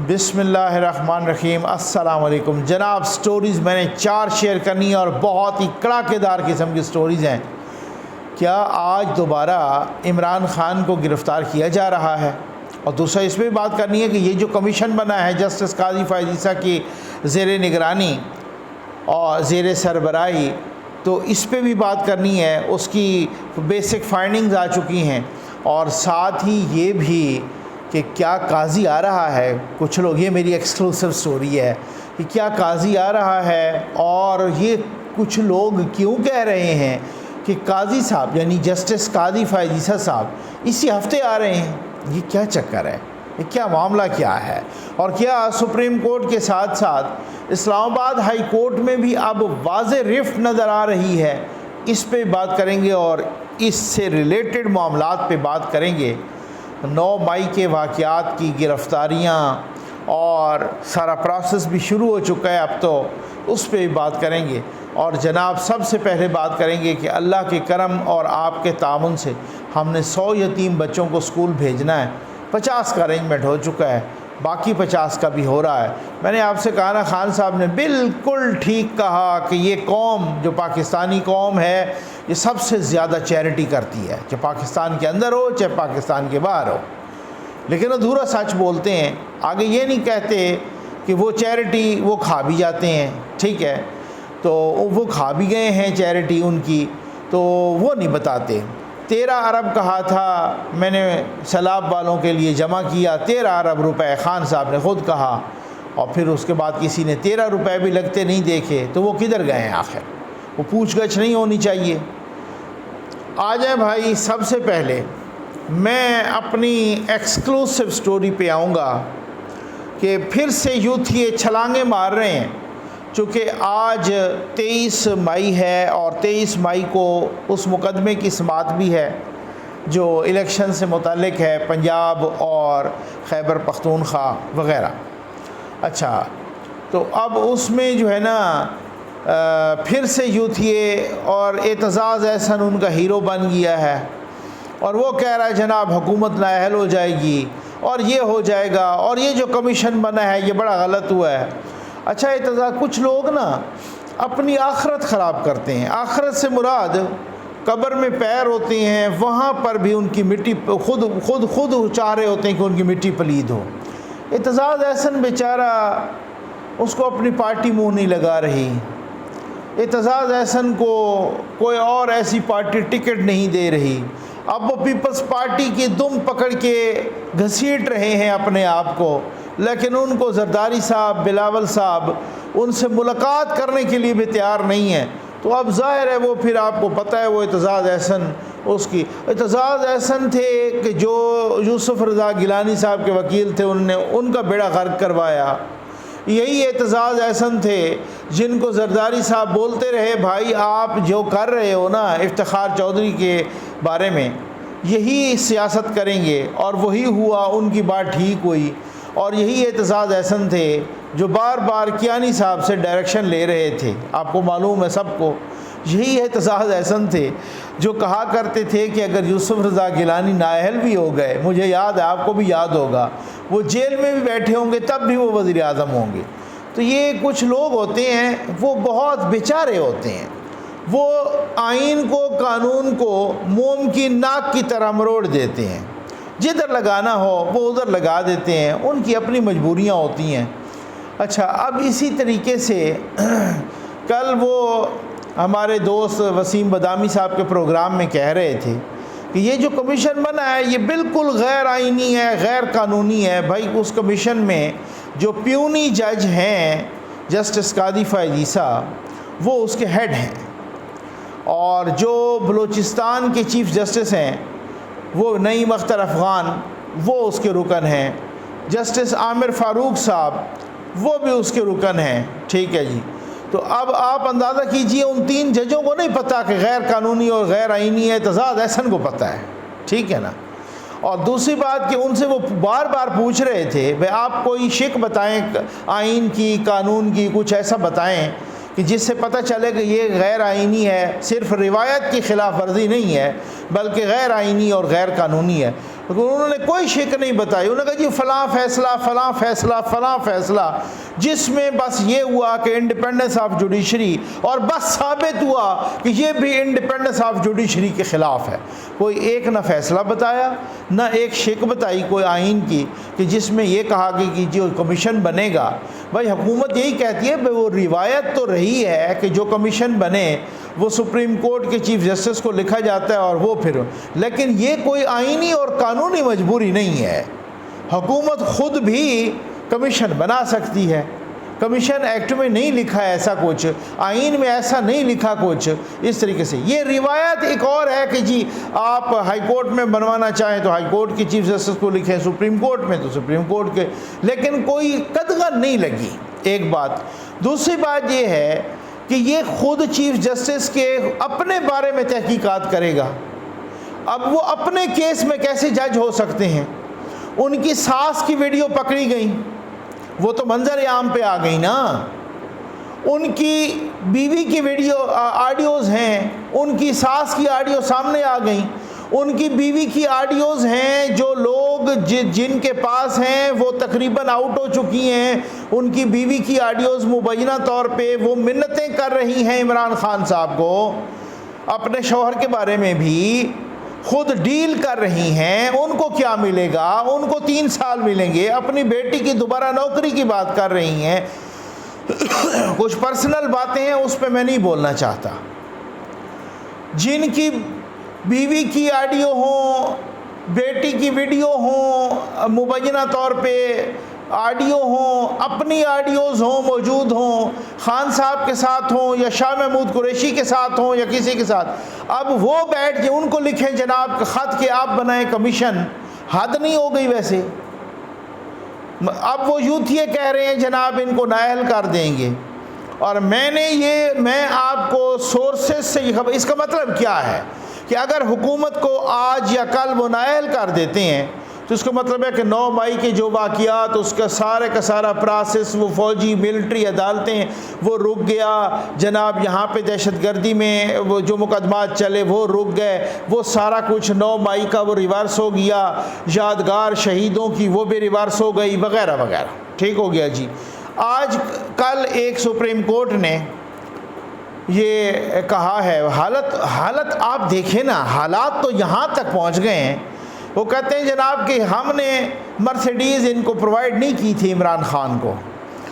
بسم اللہ الرحمن الرحیم۔ السلام علیکم جناب۔ سٹوریز میں نے 4 شیئر کرنی ہے اور بہت ہی کڑاکے دار قسم کی سٹوریز ہیں۔ کیا آج دوبارہ عمران خان کو گرفتار کیا جا رہا ہے؟ اور دوسرا اس پہ بھی بات کرنی ہے کہ یہ جو کمیشن بنا ہے جسٹس قاضی فائز عیسیٰ کی زیر نگرانی اور زیر سربراہی، تو اس پہ بھی بات کرنی ہے۔ اس کی بیسک فائنڈنگز آ چکی ہیں، اور ساتھ ہی یہ بھی کہ کیا قاضی آ رہا ہے۔ کچھ لوگ، یہ میری ایکسکلوسیو سٹوری ہے کہ کیا قاضی آ رہا ہے، اور یہ کچھ لوگ کیوں کہہ رہے ہیں کہ قاضی صاحب یعنی جسٹس قاضی فائز عیسیٰ صاحب اسی ہفتے آ رہے ہیں۔ یہ کیا چکر ہے؟ یہ کیا معاملہ کیا ہے؟ اور کیا سپریم کورٹ کے ساتھ ساتھ اسلام آباد ہائی کورٹ میں بھی اب واضح رفت نظر آ رہی ہے؟ اس پہ بات کریں گے، اور اس سے ریلیٹڈ معاملات پہ بات کریں گے۔ 9 مئی کے واقعات کی گرفتاریاں اور سارا پروسیس بھی شروع ہو چکا ہے اب تو، اس پہ بھی بات کریں گے۔ اور جناب سب سے پہلے بات کریں گے کہ اللہ کے کرم اور آپ کے تعاون سے ہم نے 100 یتیم بچوں کو اسکول بھیجنا ہے۔ 50 کا ارینجمنٹ ہو چکا ہے، باقی 50 کا بھی ہو رہا ہے۔ میں نے آپ سے کہا نا، خان صاحب نے بالکل ٹھیک کہا کہ یہ قوم جو پاکستانی قوم ہے یہ سب سے زیادہ چیریٹی کرتی ہے، چاہے پاکستان کے اندر ہو چاہے پاکستان کے باہر ہو، لیکن ادھورا سچ بولتے ہیں۔ آگے یہ نہیں کہتے کہ وہ چیریٹی وہ کھا بھی جاتے ہیں، ٹھیک ہے، تو وہ کھا بھی گئے ہیں چیریٹی ان کی، تو وہ نہیں بتاتے۔ 13 ارب کہا تھا میں نے سیلاب والوں کے لیے جمع کیا، 13 ارب روپے خان صاحب نے خود کہا، اور پھر اس کے بعد کسی نے 13 روپے بھی لگتے نہیں دیکھے، تو وہ کدھر گئے ہیں آخر؟ وہ پوچھ گچھ نہیں ہونی چاہیے۔ آ جائیں بھائی، سب سے پہلے میں اپنی ایکسکلوسیو سٹوری پہ آؤں گا کہ پھر سے یوتھ یہ چھلانگیں مار رہے ہیں، چونکہ آج 23 مئی ہے اور 23 مئی کو اس مقدمے کی سماعت بھی ہے جو الیکشن سے متعلق ہے، پنجاب اور خیبر پختونخوا وغیرہ۔ اچھا، تو اب اس میں جو ہے نا پھر سے یوتھ یہ اور اعتزاز احسن ان کا ہیرو بن گیا ہے، اور وہ کہہ رہا ہے جناب حکومت نااہل ہو جائے گی اور یہ ہو جائے گا، اور یہ جو کمیشن بنا ہے یہ بڑا غلط ہوا ہے۔ اچھا، اعتزاز کچھ لوگ نا اپنی آخرت خراب کرتے ہیں۔ آخرت سے مراد قبر میں پیر ہوتے ہیں، وہاں پر بھی ان کی مٹی خود چاہ رہے ہوتے ہیں کہ ان کی مٹی پلید ہو۔ اعتزاز احسن بیچارہ، اس کو اپنی پارٹی منہ نہیں لگا رہی۔ اعتزاز احسن کو کوئی اور ایسی پارٹی ٹکٹ نہیں دے رہی۔ اب وہ پیپلز پارٹی کی دم پکڑ کے گھسیٹ رہے ہیں اپنے آپ کو، لیکن ان کو زرداری صاحب، بلاول صاحب ان سے ملاقات کرنے کے لیے بھی تیار نہیں ہیں۔ تو اب ظاہر ہے وہ پھر آپ کو پتہ ہے وہ اعتزاز احسن اعتزاز احسن تھے کہ جو یوسف رضا گیلانی صاحب کے وکیل تھے، انہوں نے ان کا بیڑا غرق کروایا۔ یہی اعتزاز احسن تھے جن کو زرداری صاحب بولتے رہے بھائی آپ جو کر رہے ہو نا افتخار چودھری کے بارے میں، یہی سیاست کریں گے، اور وہی ہوا، ان کی بات ٹھیک ہوئی۔ اور یہی اعتزاز احسن تھے جو بار بار کیانی صاحب سے ڈائریکشن لے رہے تھے، آپ کو معلوم ہے سب کو۔ یہی اعتزاز احسن تھے جو کہا کرتے تھے کہ اگر یوسف رضا گیلانی نااہل بھی ہو گئے، مجھے یاد ہے، آپ کو بھی یاد ہوگا، وہ جیل میں بھی بیٹھے ہوں گے تب بھی وہ وزیر اعظم ہوں گے۔ تو یہ کچھ لوگ ہوتے ہیں وہ بہت بیچارے ہوتے ہیں، وہ آئین کو، قانون کو موم کی ناک کی طرح مروڑ دیتے ہیں، جدھر لگانا ہو وہ ادھر لگا دیتے ہیں، ان کی اپنی مجبوریاں ہوتی ہیں۔ اچھا، اب اسی طریقے سے کل وہ ہمارے دوست وسیم بادامی صاحب کے پروگرام میں کہہ رہے تھے کہ یہ جو کمیشن بنا ہے یہ بالکل غیر آئینی ہے، غیر قانونی ہے۔ بھائی اس کمیشن میں جو پیونی جج ہیں جسٹس قاضی فائز عیسیٰ، وہ اس کے ہیڈ ہیں، اور جو بلوچستان کے چیف جسٹس ہیں وہ نعیم اختر افغان، وہ اس کے رکن ہیں۔ جسٹس عامر فاروق صاحب وہ بھی اس کے رکن ہیں، ٹھیک ہے جی۔ تو اب آپ اندازہ کیجئے ان 3 ججوں کو نہیں پتہ کہ غیر قانونی اور غیر آئینی ہے، اعتزاز احسن کو پتہ ہے، ٹھیک ہے نا۔ اور دوسری بات کہ ان سے وہ بار بار پوچھ رہے تھے بھئی آپ کوئی شک بتائیں آئین کی، قانون کی، کچھ ایسا بتائیں کہ جس سے پتہ چلے کہ یہ غیر آئینی ہے، صرف روایت کی خلاف ورزی نہیں ہے بلکہ غیر آئینی اور غیر قانونی ہے۔ انہوں نے کوئی شک نہیں بتائی. انہوں نے کہا جی فلاں فیصلہ فلاں فیصلہ فلاں فیصلہ, جس میں بس یہ ہوا کہ انڈیپینڈنس آف جوڈیشری, اور بس ثابت ہوا کہ یہ بھی انڈیپینڈنس آف جوڈیشری کے خلاف ہے. کوئی ایک نہ فیصلہ بتایا, نہ ایک شک بتائی کوئی آئین کی کہ جس میں یہ کہا کہ جو کمیشن بنے گا. بھائی حکومت یہی کہتی ہے وہ روایت تو رہی ہے کہ جو کمیشن بنے وہ سپریم کورٹ کے چیف جسٹس کو لکھا جاتا ہے اور وہ پھر, لیکن یہ کوئی آئینی اور قانونی مجبوری نہیں ہے. حکومت خود بھی کمیشن بنا سکتی ہے. کمیشن ایکٹ میں نہیں لکھا ہے ایسا کچھ, آئین میں ایسا نہیں لکھا کچھ اس طریقے سے. یہ روایت ایک اور ہے کہ جی آپ ہائی کورٹ میں بنوانا چاہیں تو ہائی کورٹ کے چیف جسٹس کو لکھیں, سپریم کورٹ میں تو سپریم کورٹ کے, لیکن کوئی قدغن نہیں لگی. ایک بات. دوسری بات یہ ہے کہ یہ خود چیف جسٹس کے اپنے بارے میں تحقیقات کرے گا. اب وہ اپنے کیس میں کیسے جج ہو سکتے ہیں؟ ان کی ساس کی ویڈیو پکڑی گئی, وہ تو منظر عام پہ آ گئی نا. ان کی بیوی کی ویڈیو آڈیوز ہیں, ان کی ساس کی آڈیو سامنے آ گئیں. ان کی بیوی کی آڈیوز ہیں, جو لوگ جن کے پاس ہیں وہ تقریباً آؤٹ ہو چکی ہیں. ان کی بیوی کی آڈیوز مبینہ طور پہ وہ منتیں کر رہی ہیں عمران خان صاحب کو, اپنے شوہر کے بارے میں بھی خود ڈیل کر رہی ہیں. ان کو کیا ملے گا؟ ان کو 3 سال ملیں گے. اپنی بیٹی کی دوبارہ نوکری کی بات کر رہی ہیں. کچھ پرسنل باتیں ہیں, اس پہ میں نہیں بولنا چاہتا. جن کی بیوی کی آڈیو ہوں, بیٹی کی ویڈیو ہوں, مبینہ طور پہ آڈیو ہوں, اپنی آڈیوز ہوں موجود ہوں, خان صاحب کے ساتھ ہوں یا شاہ محمود قریشی کے ساتھ ہوں یا کسی کے ساتھ, اب وہ بیٹھ کے ان کو لکھیں جناب خط کہ آپ بنائیں کمیشن. حد نہیں ہو گئی ویسے؟ اب وہ یوتھ یہ کہہ رہے ہیں جناب ان کو نااہل کر دیں گے. اور میں آپ کو سورسز سے یہ خبر, اس کا مطلب کیا ہے کہ اگر حکومت کو آج یا کل وہ نااہل کر دیتے ہیں تو اس کا مطلب ہے کہ 9 مئی کے جو واقعات, اس کا سارا پروسیس, وہ فوجی ملٹری عدالتیں وہ رک گیا جناب. یہاں پہ دہشت گردی میں وہ جو مقدمات چلے وہ رک گئے, وہ سارا کچھ 9 مئی کا وہ ریورس ہو گیا. یادگار شہیدوں کی وہ بھی ریورس ہو گئی وغیرہ وغیرہ. ٹھیک ہو گیا جی. آج کل ایک سپریم کورٹ نے یہ کہا ہے, حالت آپ دیکھیں نا, حالات تو یہاں تک پہنچ گئے ہیں. وہ کہتے ہیں جناب کہ ہم نے مرسیڈیز ان کو پرووائڈ نہیں کی تھی عمران خان کو.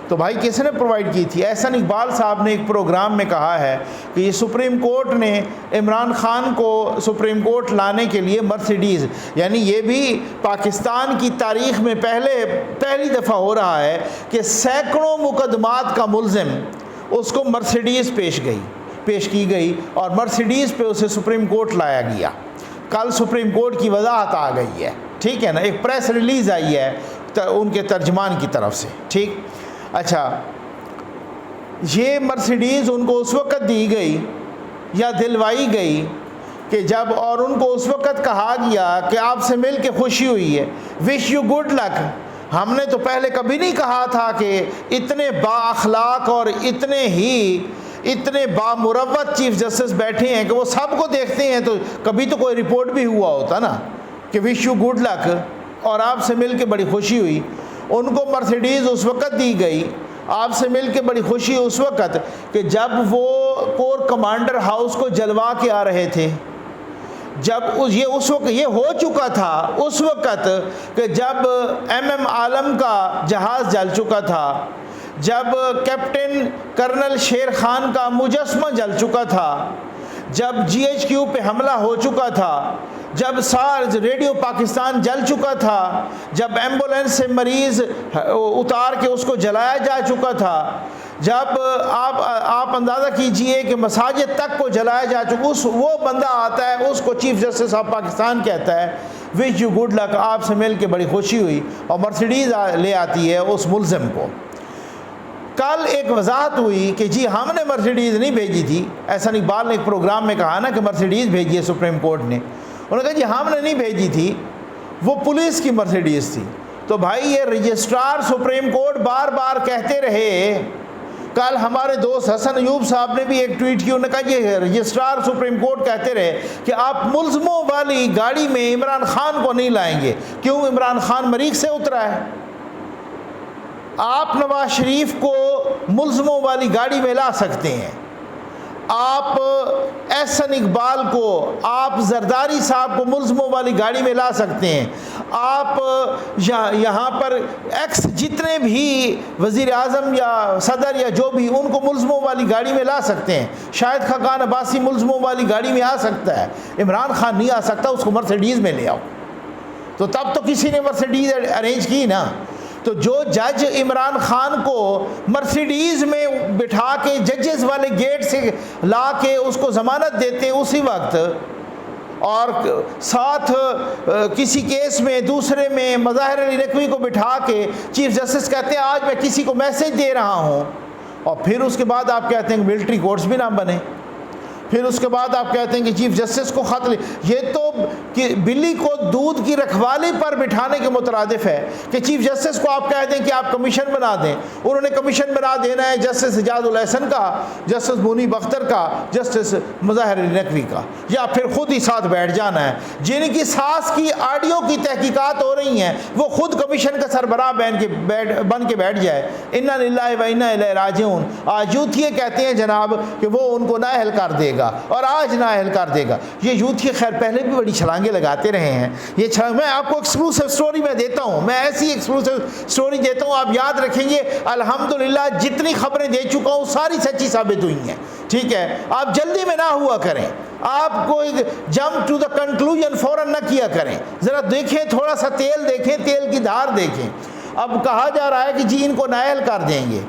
تو بھائی کس نے پرووائڈ کی تھی؟ احسن اقبال صاحب نے ایک پروگرام میں کہا ہے کہ یہ سپریم کورٹ نے عمران خان کو سپریم کورٹ لانے کے لیے مرسیڈیز, یعنی یہ بھی پاکستان کی تاریخ میں پہلی دفعہ ہو رہا ہے کہ سینکڑوں مقدمات کا ملزم اس کو مرسیڈیز پیش کی گئی اور مرسیڈیز پہ اسے سپریم کورٹ لایا گیا. کل سپریم کورٹ کی وضاحت آ گئی ہے, ٹھیک ہے نا, ایک پریس ریلیز آئی ہے ان کے ترجمان کی طرف سے. ٹھیک, اچھا, یہ مرسیڈیز ان کو اس وقت دی گئی یا دلوائی گئی کہ جب, اور ان کو اس وقت کہا گیا کہ آپ سے مل کے خوشی ہوئی ہے, وش یو گڈ لک. ہم نے تو پہلے کبھی نہیں کہا تھا کہ اتنے با اخلاق اور اتنے بامروت چیف جسٹس بیٹھے ہیں کہ وہ سب کو دیکھتے ہیں, تو کبھی تو کوئی رپورٹ بھی ہوا ہوتا نا کہ وش یو گڈ لک اور آپ سے مل کے بڑی خوشی ہوئی. ان کو مرسیڈیز اس وقت دی گئی, آپ سے مل کے بڑی خوشی اس وقت کہ جب وہ کور کمانڈر ہاؤس کو جلوا کے آ رہے تھے. جب اس وقت یہ ہو چکا تھا, اس وقت کہ جب ایم عالم کا جہاز جل چکا تھا, جب کیپٹن کرنل شیر خان کا مجسمہ جل چکا تھا, جب GHQ پہ حملہ ہو چکا تھا, جب ریڈیو پاکستان جل چکا تھا, جب ایمبولینس سے مریض اتار کے اس کو جلایا جا چکا تھا, جب آپ اندازہ کیجئے کہ مساجد تک کو جلایا جا چکا, وہ بندہ آتا ہے, اس کو چیف جسٹس آف پاکستان کہتا ہے وش یو گڈ لک, آپ سے مل کے بڑی خوشی ہوئی, اور مرسیڈیز لے آتی ہے اس ملزم کو. کل ایک وضاحت ہوئی کہ جی ہم نے مرسیڈیز نہیں بھیجی تھی. احسن اقبال نے ایک پروگرام میں کہا نا کہ مرسیڈیز بھیجی ہے سپریم کورٹ نے. انہوں نے کہا جی ہم نے نہیں بھیجی تھی, وہ پولیس کی مرسیڈیز تھی. تو بھائی یہ رجسٹرار سپریم کورٹ بار بار کہتے رہے, کل ہمارے دوست حسن ایوب صاحب نے بھی ایک ٹویٹ کی، انہوں نے کہا یہ رجسٹرار سپریم کورٹ کہتے رہے کہ آپ ملزموں والی گاڑی میں عمران خان کو نہیں لائیں گے، کیوں؟ عمران خان مریخ سے اترا ہے۔ آپ نواز شریف کو ملزموں والی گاڑی میں لا سکتے ہیں، آپ احسن اقبال کو، آپ زرداری صاحب کو ملزموں والی گاڑی میں لا سکتے ہیں، آپ یہاں پر ایکس جتنے بھی وزیر اعظم یا صدر یا جو بھی، ان کو ملزموں والی گاڑی میں لا سکتے ہیں۔ شاہد خاقان عباسی ملزموں والی گاڑی میں آ سکتا ہے، عمران خان نہیں آ سکتا، اس کو مرسیڈیز میں لے آؤ۔ تو تب تو کسی نے مرسیڈیز ارینج کی نا۔ تو جو جج عمران خان کو مرسیڈیز میں بٹھا کے ججز والے گیٹ سے لا کے اس کو ضمانت دیتے اسی وقت، اور ساتھ کسی کیس میں دوسرے میں مظاہر علی نقوی کو بٹھا کے چیف جسٹس کہتے ہیں آج میں کسی کو میسج دے رہا ہوں، اور پھر اس کے بعد آپ کہتے ہیں کہ ملٹری کورٹس بھی نہ بنے، پھر اس کے بعد آپ کہتے ہیں کہ چیف جسٹس کو خط یہ تو بلی کو دودھ کی رکھوالی پر بٹھانے کے مترادف ہے کہ چیف جسٹس کو آپ کہہ دیں کہ آپ کمیشن بنا دیں۔ انہوں نے کمیشن بنا دینا ہے جسٹس اعجاز الاحسن کا، جسٹس منیب اختر کا، جسٹس مظاہر علی نقوی کا، یا پھر خود ہی ساتھ بیٹھ جانا ہے۔ جن کی ساس کی آڈیو کی تحقیقات ہو رہی ہیں وہ خود کمیشن کا سربراہ بن کے بیٹھ جائے۔ انا للہ و انا الیہ راجعون۔ آج یوتھیے کہتے ہیں جناب کہ وہ ان کو نااہل کر دے گا، اور آج نااہل کر دے گا۔ یہ یوتھی خیر پہلے بھی بڑی چھلانگیں لگاتے رہے ہیں، یہ میں آپ کو ایکسکلوسیو سٹوری میں دیتا ہوں، میں ایسی ایکسکلوسیو سٹوری دیتا ہوں، آپ یاد رکھیں گے الحمدللہ جتنی خبریں دے چکا ہوں ساری سچی ثابت ہوئی ہیں، ٹھیک ہے؟ آپ جلدی میں نہ ہوا کریں، آپ کو جمپ ٹو دا کنکلوژن فوراً نہ کیا کریں، ذرا دیکھیں، تھوڑا سا تیل دیکھیں، تیل کی دھار دیکھیں۔ اب کہا جا رہا ہے کہ جی ان کو نااہل کر دیں گے،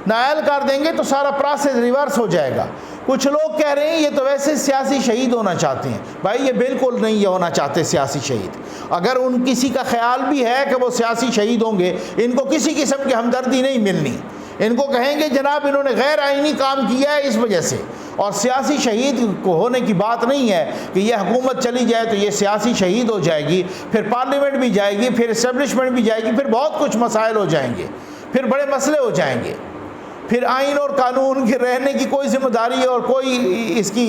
نااہل کر دیں گے تو سارا پروسیس ریورس ہو جائے گا۔ کچھ لوگ کہہ رہے ہیں یہ تو ویسے سیاسی شہید ہونا چاہتے ہیں۔ بھائی یہ بالکل نہیں یہ ہونا چاہتے سیاسی شہید۔ اگر ان کسی کا خیال بھی ہے کہ وہ سیاسی شہید ہوں گے، ان کو کسی قسم کی ہمدردی نہیں ملنی، ان کو کہیں گے جناب انہوں نے غیر آئینی کام کیا ہے اس وجہ سے، اور سیاسی شہید کو ہونے کی بات نہیں ہے کہ یہ حکومت چلی جائے تو یہ سیاسی شہید ہو جائے گی، پھر پارلیمنٹ بھی جائے گی، پھر اسٹیبلشمنٹ بھی جائے گی، پھر بہت کچھ مسائل ہو جائیں گے، پھر بڑے مسئلے ہو جائیں گے، پھر آئین اور قانون کے رہنے کی کوئی ذمہ داری اور کوئی اس کی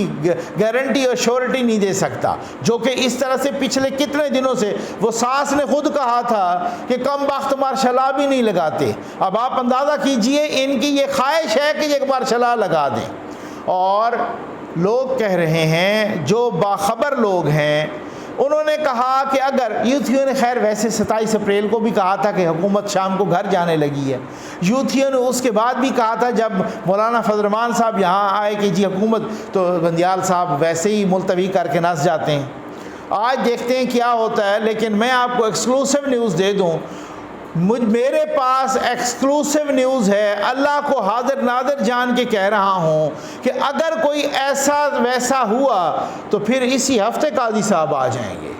گارنٹی اور شورٹی نہیں دے سکتا، جو کہ اس طرح سے پچھلے کتنے دنوں سے وہ ساس نے خود کہا تھا کہ کم بخت مارشل بھی نہیں لگاتے۔ اب آپ اندازہ کیجئے ان کی یہ خواہش ہے کہ یہ مارشل لگا دیں، اور لوگ کہہ رہے ہیں جو باخبر لوگ ہیں انہوں نے کہا کہ اگر یوتھیوں نے خیر ویسے 27 اپریل کو بھی کہا تھا کہ حکومت شام کو گھر جانے لگی ہے، یوتھیوں نے اس کے بعد بھی کہا تھا جب مولانا فضل الرحمان صاحب یہاں آئے کہ جی حکومت، تو گندیال صاحب ویسے ہی ملتوی کر کے نس جاتے ہیں۔ آج دیکھتے ہیں کیا ہوتا ہے، لیکن میں آپ کو ایکسکلوسیو نیوز دے دوں، میرے پاس ایکسکلوسیو نیوز ہے، اللہ کو حاضر ناظر جان کے کہہ رہا ہوں کہ اگر کوئی ایسا ویسا ہوا تو پھر اسی ہفتے قاضی صاحب آ جائیں گے۔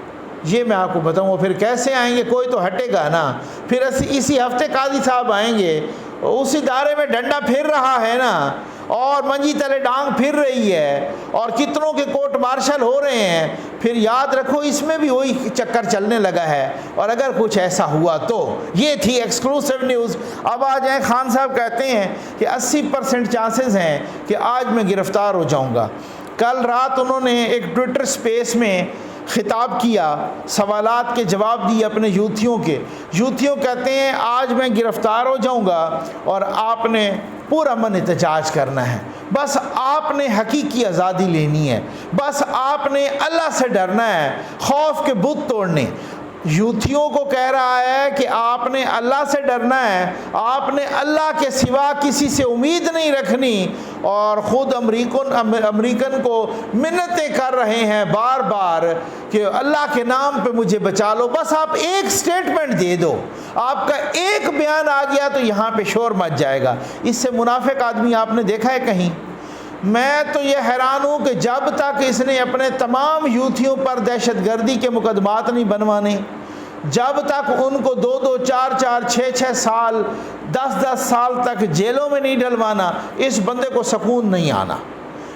یہ میں آپ کو بتاؤں پھر کیسے آئیں گے، کوئی تو ہٹے گا نا، پھر اسی ہفتے قاضی صاحب آئیں گے۔ اس ادارے میں ڈنڈا پھر رہا ہے نا، اور منجی تلے ڈانگ پھر رہی ہے، اور کتنوں کے کورٹ مارشل ہو رہے ہیں، پھر یاد رکھو اس میں بھی وہی چکر چلنے لگا ہے۔ اور اگر کچھ ایسا ہوا تو یہ تھی ایکسکلوسیو نیوز۔ اب آ جائیں، خان صاحب کہتے ہیں کہ 80% چانسز ہیں کہ آج میں گرفتار ہو جاؤں گا۔ کل رات انہوں نے ایک ٹویٹر سپیس میں خطاب کیا، سوالات کے جواب دیے اپنے یوتھیوں کے۔ یوتھیوں کہتے ہیں آج میں گرفتار ہو جاؤں گا اور آپ نے پورا من احتجاج کرنا ہے، بس آپ نے حقیقی آزادی لینی ہے، بس آپ نے اللہ سے ڈرنا ہے، خوف کے بت توڑنے۔ یوتھیوں کو کہہ رہا ہے کہ آپ نے اللہ سے ڈرنا ہے، آپ نے اللہ کے سوا کسی سے امید نہیں رکھنی، اور خود امریکن کو منتیں کر رہے ہیں بار بار کہ اللہ کے نام پہ مجھے بچا لو، بس آپ ایک سٹیٹمنٹ دے دو، آپ کا ایک بیان آ گیا تو یہاں پہ شور مچ جائے گا۔ اس سے منافق آدمی آپ نے دیکھا ہے کہیں؟ میں تو یہ حیران ہوں کہ جب تک اس نے اپنے تمام یوتھیوں پر دہشت گردی کے مقدمات نہیں بنوانے، جب تک ان کو 2-2 4-4 6-6 سال 10-10 سال تک جیلوں میں نہیں ڈلوانا، اس بندے کو سکون نہیں آنا۔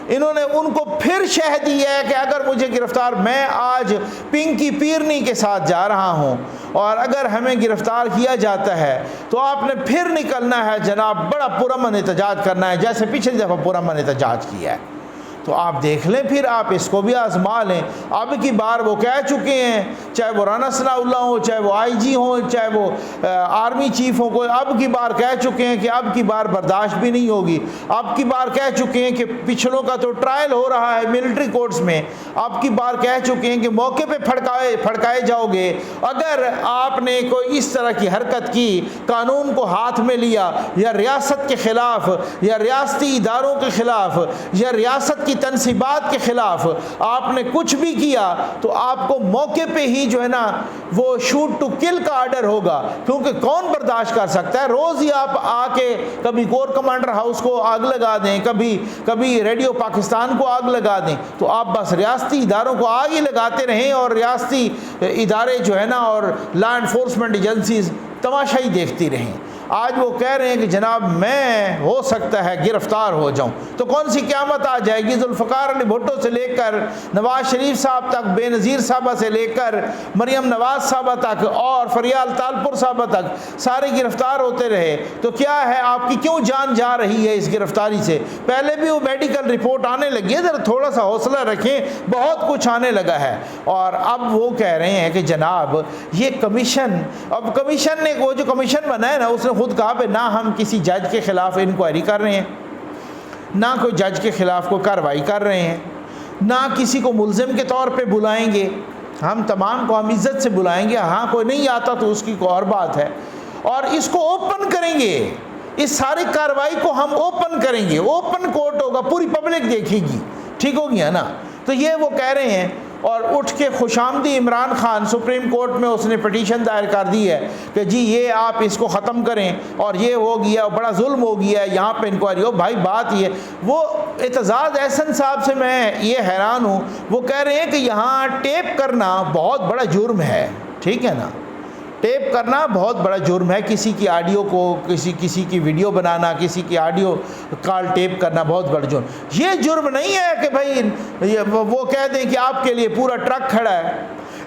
انہوں نے ان کو پھر شہ دی ہے کہ اگر مجھے گرفتار، میں آج پنکی پیرنی کے ساتھ جا رہا ہوں اور اگر ہمیں گرفتار کیا جاتا ہے تو آپ نے پھر نکلنا ہے جناب، بڑا پرامن احتجاج کرنا ہے جیسے پچھلی دفعہ پرامن احتجاج کیا ہے۔ تو آپ دیکھ لیں، پھر آپ اس کو بھی آزما لیں۔ اب کی بار وہ کہہ چکے ہیں، چاہے وہ رانا ثناء اللہ ہوں، چاہے وہ آئی جی ہوں، چاہے وہ آرمی چیف ہوں، کوئی اب کی بار کہہ چکے ہیں کہ اب کی بار برداشت بھی نہیں ہوگی۔ اب کی بار کہہ چکے ہیں کہ پچھلوں کا تو ٹرائل ہو رہا ہے ملٹری کورٹس میں، اب کی بار کہہ چکے ہیں کہ موقع پہ پھڑکائے جاؤ گے اگر آپ نے کوئی اس طرح کی حرکت کی، قانون کو ہاتھ میں لیا یا ریاست کے خلاف یا ریاستی اداروں کے خلاف یا ریاست کی تنصیبات کے خلاف آپ نے کچھ بھی کیا تو آپ کو موقع پہ ہی جو ہے نا وہ شوٹ ٹو کل کا آرڈر ہوگا، کیونکہ کون برداشت کر سکتا ہے؟ روز ہی آپ آ کے کبھی کور کمانڈر ہاؤس کو آگ لگا دیں، کبھی ریڈیو پاکستان کو آگ لگا دیں، تو آپ بس ریاستی اداروں کو آگ ہی لگاتے رہیں اور ریاستی ادارے جو ہے نا اور لا انفورسمنٹ ایجنسیز تماشا ہی دیکھتی رہیں۔ آج وہ کہہ رہے ہیں کہ جناب میں ہو سکتا ہے گرفتار ہو جاؤں، تو کون سی قیامت آ جائے گی؟ ذوالفقار علی بھٹو سے لے کر نواز شریف صاحب تک، بے نظیر صاحبہ سے لے کر مریم نواز صاحبہ تک اور فریال تالپور صاحبہ تک سارے گرفتار ہوتے رہے، تو کیا ہے آپ کی کیوں جان جا رہی ہے اس گرفتاری سے؟ پہلے بھی وہ میڈیکل رپورٹ آنے لگی ہے، ذرا تھوڑا سا حوصلہ رکھیں، بہت کچھ آنے لگا ہے۔ اور اب وہ کہہ رہے ہیں کہ جناب یہ کمیشن، اب کمیشن نے وہ جو کمیشن بنا ہے نا، اس نے خود کہا پہ نہ ہم کسی جج کے خلاف انکوائری کر رہے ہیں، نہ کوئی جج کے خلاف کوئی کارروائی کر رہے ہیں، نہ کسی کو ملزم کے طور پہ بلائیں گے، ہم تمام کو ہم عزت سے بلائیں گے، ہاں کوئی نہیں آتا تو اس کی کوئی اور بات ہے، اور اس کو اوپن کریں گے، اس ساری کارروائی کو ہم اوپن کریں گے، اوپن کورٹ ہوگا، پوری پبلک دیکھے گی، ٹھیک ہو گیا نا؟ تو یہ وہ کہہ رہے ہیں۔ اور اٹھ کے خوشامدی عمران خان سپریم کورٹ میں اس نے پٹیشن دائر کر دی ہے کہ جی یہ آپ اس کو ختم کریں، اور یہ ہو گیا، بڑا ظلم ہو گیا ہے، یہاں پہ انکوائری ہو۔ بھائی بات یہ، وہ اعتزاز احسن صاحب سے میں یہ حیران ہوں، وہ کہہ رہے ہیں کہ یہاں ٹیپ کرنا بہت بڑا جرم ہے، ٹھیک ہے نا؟ ٹیپ کرنا بہت بڑا جرم ہے، کسی کی آڈیو کو، کسی کی ویڈیو بنانا، کسی کی آڈیو کال ٹیپ کرنا بہت بڑا جرم۔ یہ جرم نہیں ہے کہ بھائی وہ کہہ دیں کہ آپ کے لیے پورا ٹرک کھڑا ہے،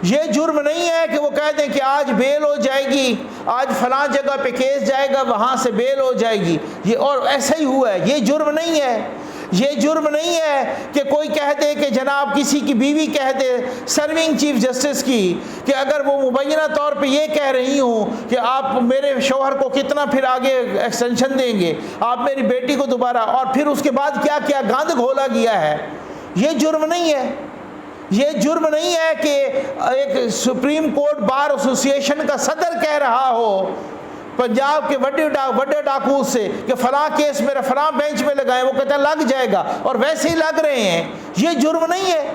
یہ جرم نہیں ہے کہ وہ کہہ دیں کہ آج بیل ہو جائے گی، آج فلاں جگہ پہ کیس جائے گا، وہاں سے بیل ہو جائے گی، یہ اور ایسا ہی ہوا ہے، یہ جرم نہیں ہے۔ یہ جرم نہیں ہے کہ کوئی کہہ دے کہ جناب کسی کی بیوی کہہ دے سرونگ چیف جسٹس کی کہ اگر وہ مبینہ طور پہ یہ کہہ رہی ہوں کہ آپ میرے شوہر کو کتنا پھر آگے ایکسٹینشن دیں گے، آپ میری بیٹی کو دوبارہ، اور پھر اس کے بعد کیا کیا گاند گھولا گیا ہے، یہ جرم نہیں ہے۔ یہ جرم نہیں ہے کہ ایک سپریم کورٹ بار ایسوسی ایشن کا صدر کہہ رہا ہو پنجاب کے بڑے ڈاکو سے کہ فلاں کیس میرا فلاں بینچ میں لگائیں، وہ کہتا ہے لگ جائے گا، اور ویسے ہی لگ رہے ہیں، یہ جرم نہیں ہے۔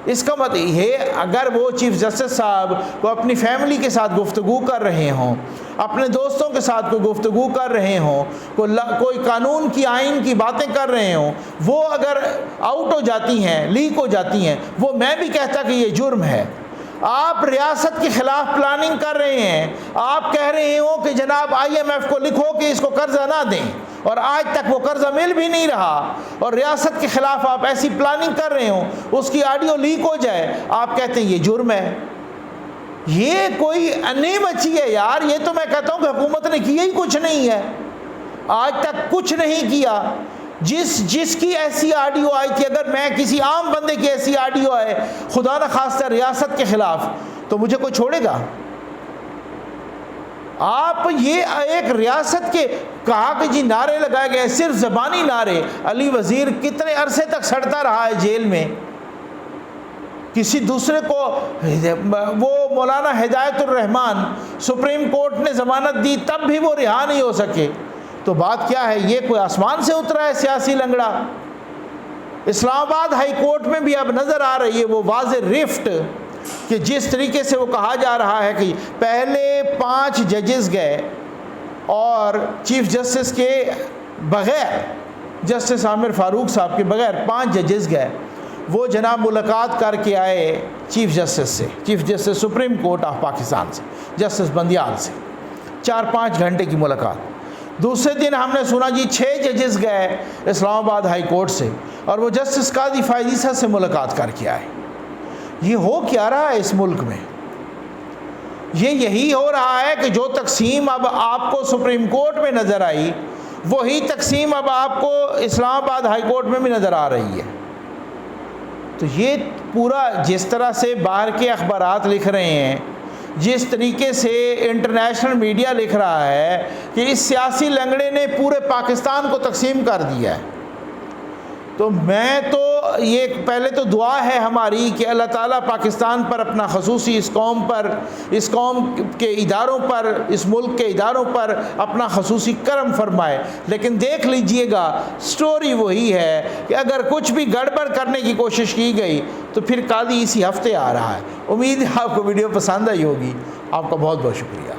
اس کا مطلب یہ اگر وہ چیف جسٹس صاحب کو اپنی فیملی کے ساتھ گفتگو کر رہے ہوں، اپنے دوستوں کے ساتھ کوئی گفتگو کر رہے ہوں، کوئی قانون کی آئین کی باتیں کر رہے ہوں، وہ اگر آؤٹ ہو جاتی ہیں، لیک ہو جاتی ہیں، وہ میں بھی کہتا کہ یہ جرم ہے۔ آپ ریاست کے خلاف پلاننگ کر رہے ہیں، آپ کہہ رہے ہو کہ جناب IMF کو لکھو کہ اس کو قرضہ نہ دیں، اور آج تک وہ قرضہ مل بھی نہیں رہا، اور ریاست کے خلاف آپ ایسی پلاننگ کر رہے ہو، اس کی آڈیو لیک ہو جائے، آپ کہتے ہیں یہ جرم ہے۔ یہ کوئی انیم اچھی ہے یار، یہ تو میں کہتا ہوں کہ حکومت نے کیا ہی کچھ نہیں ہے، آج تک کچھ نہیں کیا۔ جس کی ایسی آڈیو آئی تھی، اگر میں کسی عام بندے کی ایسی آڈیو آئے خدا نخواستہ ریاست کے خلاف، تو مجھے کوئی چھوڑے گا؟ آپ یہ ایک ریاست کے کہا کہ جی نعرے لگائے گئے، صرف زبانی نعرے۔ علی وزیر کتنے عرصے تک سڑتا رہا ہے جیل میں، کسی دوسرے کو، وہ مولانا ہدایت الرحمان سپریم کورٹ نے ضمانت دی تب بھی وہ رہا نہیں ہو سکے۔ تو بات کیا ہے؟ یہ کوئی آسمان سے اترا ہے سیاسی لنگڑا؟ اسلام آباد ہائی کورٹ میں بھی اب نظر آ رہی ہے وہ واضح رفٹ کہ جس طریقے سے وہ کہا جا رہا ہے کہ پہلے 5 ججز گئے اور چیف جسٹس کے بغیر، جسٹس عامر فاروق صاحب کے بغیر 5 ججز گئے، وہ جناب ملاقات کر کے آئے چیف جسٹس سے، chief justice supreme court of Pakistan سے، جسٹس بندیال سے، 4-5 گھنٹے کی ملاقات۔ دوسرے دن ہم نے سنا جی 6 ججز گئے اسلام آباد ہائی کورٹ سے، اور وہ جسٹس قاضی فائز عیسیٰ سے ملاقات کر کے آئے۔ یہ ہو کیا رہا ہے اس ملک میں؟ یہی ہو رہا ہے کہ جو تقسیم اب آپ کو سپریم کورٹ میں نظر آئی، وہی تقسیم اب آپ کو اسلام آباد ہائی کورٹ میں بھی نظر آ رہی ہے۔ تو یہ پورا جس طرح سے باہر کے اخبارات لکھ رہے ہیں، جس طریقے سے انٹرنیشنل میڈیا لکھ رہا ہے کہ اس سیاسی لنگڑے نے پورے پاکستان کو تقسیم کر دیا ہے، تو میں تو یہ پہلے تو دعا ہے ہماری کہ اللہ تعالیٰ پاکستان پر اپنا خصوصی اس قوم کے اداروں پر، اس ملک کے اداروں پر اپنا خصوصی کرم فرمائے۔ لیکن دیکھ لیجئے گا سٹوری وہی ہے کہ اگر کچھ بھی گڑبڑ کرنے کی کوشش کی گئی تو پھر قاضی اسی ہفتے آ رہا ہے۔ امید ہے آپ کو ویڈیو پسند آئی ہوگی۔ آپ کا بہت بہت شکریہ۔